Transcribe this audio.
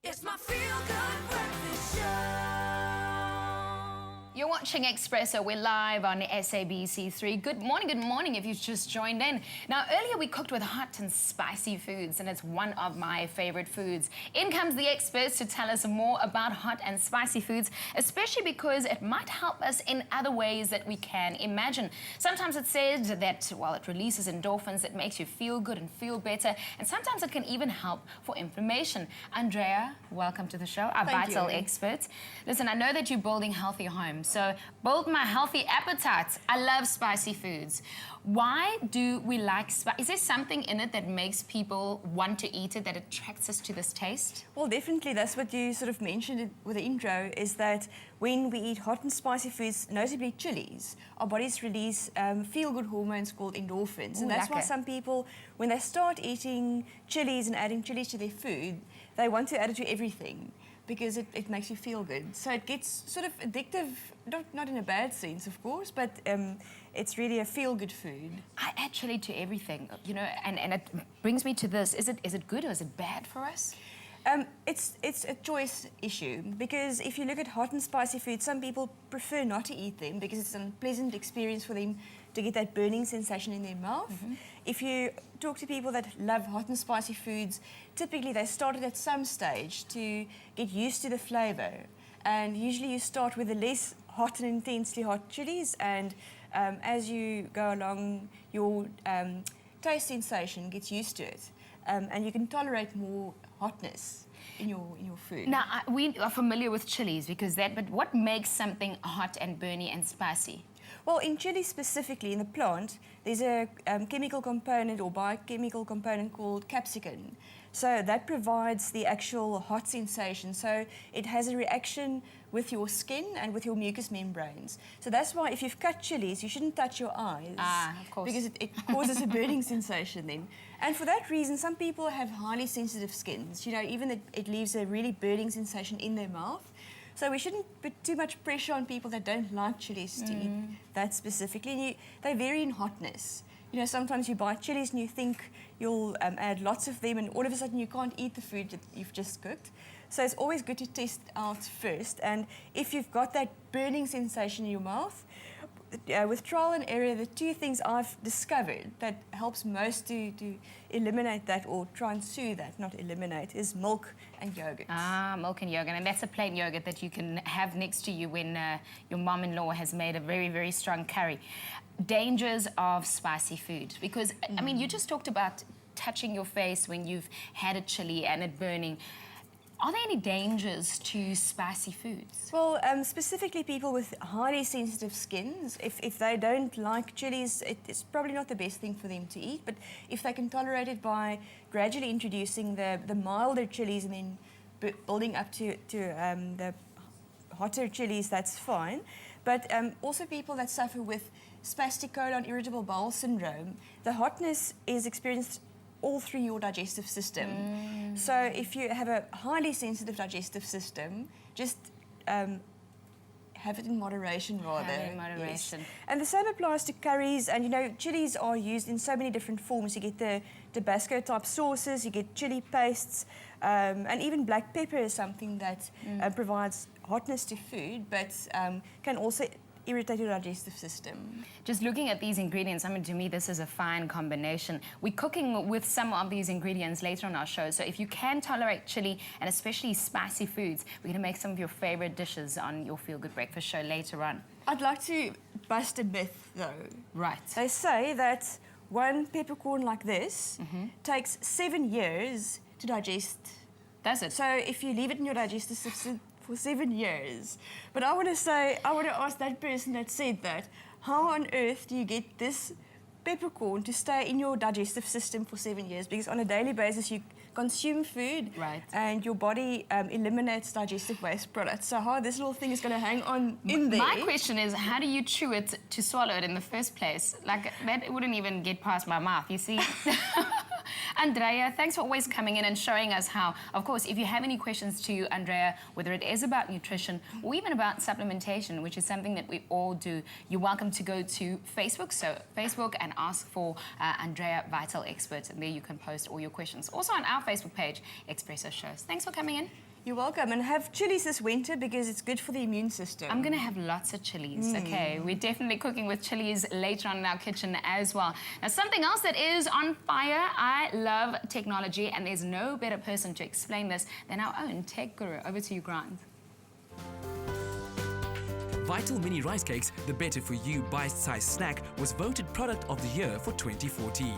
It's my feel-good breakfast show. You're watching Espresso. We're live on SABC3. Good morning if you've just joined in. Now, earlier we cooked with hot and spicy foods, and it's one of my favorite foods. In comes the experts to tell us more about hot and spicy foods, especially because it might help us in other ways that we can imagine. Sometimes it says that, while it releases endorphins, it makes you feel good and feel better, and sometimes it can even help for inflammation. Andrea, welcome to the show, our vital expert. Listen, I know that you're building healthier homes. So, build my healthy appetites. I love spicy foods. Why do we like spice? Is there something in it that makes people want to eat it, that attracts us to this taste? Well, definitely. That's what you sort of mentioned with the intro, is that when we eat hot and spicy foods, notably chilies, our bodies release feel-good hormones called endorphins. Ooh, and that's why some people, when they start eating chilies and adding chilies to their food, they want to add it to everything, because it makes you feel good. So it gets sort of addictive, not in a bad sense, of course, but it's really a feel-good food. I add chili to everything, you know, and it brings me to this. Is it good or is it bad for us? It's a choice issue, because if you look at hot and spicy food, some people prefer not to eat them because it's an unpleasant experience for them to get that burning sensation in their mouth. Mm-hmm. If you talk to people that love hot and spicy foods, typically they started at some stage to get used to the flavour. And usually you start with the less hot and intensely hot chilies, and as you go along, your taste sensation gets used to it. And you can tolerate more hotness in your food. Now, we are familiar with chilies because but what makes something hot and burny and spicy? Well, in chili specifically, in the plant, there's a chemical component or biochemical component called capsicum. So that provides the actual hot sensation. So it has a reaction with your skin and with your mucous membranes. So that's why if you've cut chilies, you shouldn't touch your eyes. Ah, of course. Because it causes a burning sensation then. And for that reason, some people have highly sensitive skins. You know, even it leaves a really burning sensation in their mouth. So we shouldn't put too much pressure on people that don't like chilies to eat that specifically. And they vary in hotness. You know, sometimes you buy chilies and you think you'll add lots of them, and all of a sudden you can't eat the food that you've just cooked. So it's always good to test out first. And if you've got that burning sensation in your mouth, with trial and error, the two things I've discovered that helps most to eliminate that, or try and soothe that, not eliminate, is milk and yogurt. Ah, milk and yogurt. And that's a plain yogurt that you can have next to you when your mom-in-law has made a very, very strong curry. Dangers of spicy food. Because, I mean, you just talked about touching your face when you've had a chili and it burning. Are there any dangers to spicy foods? Well, specifically people with highly sensitive skins, if they don't like chilies, it's probably not the best thing for them to eat. But if they can tolerate it by gradually introducing the milder chilies and then building up to the hotter chilies, that's fine. But also people that suffer with spastic colon irritable bowel syndrome, the hotness is experienced all through your digestive system. So if you have a highly sensitive digestive system, just have it in moderation rather. Have it in moderation. Yes. And the same applies to curries, and you know, chilies are used in so many different forms. You get the Tabasco type sauces, you get chili pastes, and even black pepper is something that provides hotness to food, but can also irritate your digestive system. Just looking at these ingredients, I mean, to me, this is a fine combination. We're cooking with some of these ingredients later on our show, so if you can tolerate chili and especially spicy foods, we're going to make some of your favorite dishes on your Feel Good Breakfast show later on. I'd like to bust a myth, though. Right. They say that one peppercorn like this takes 7 years to digest. Does it? So if you leave it in your digestive system for 7 years. But I want to ask that person that said that, how on earth do you get this peppercorn to stay in your digestive system for 7 years? Because on a daily basis you consume food, right, and your body eliminates digestive waste products. So how this little thing is going to hang on in there? My question is, how do you chew it to swallow it in the first place? Like, that wouldn't even get past my mouth, you see? Andrea, thanks for always coming in and showing us how. Of course, if you have any questions to Andrea, whether it is about nutrition or even about supplementation, which is something that we all do, you're welcome to go to Facebook. So Facebook, and ask for Andrea Vital Expert, and there you can post all your questions. Also on our Facebook page, Espresso Shows. Thanks for coming in. You're welcome. And have chilies this winter because it's good for the immune system. I'm going to have lots of chilies, okay? We're definitely cooking with chilies later on in our kitchen as well. Now, something else that is on fire, I love technology, and there's no better person to explain this than our own tech guru. Over to you, Grant. Vital Mini Rice Cakes, the better-for-you bite-sized snack, was voted Product of the Year for 2014.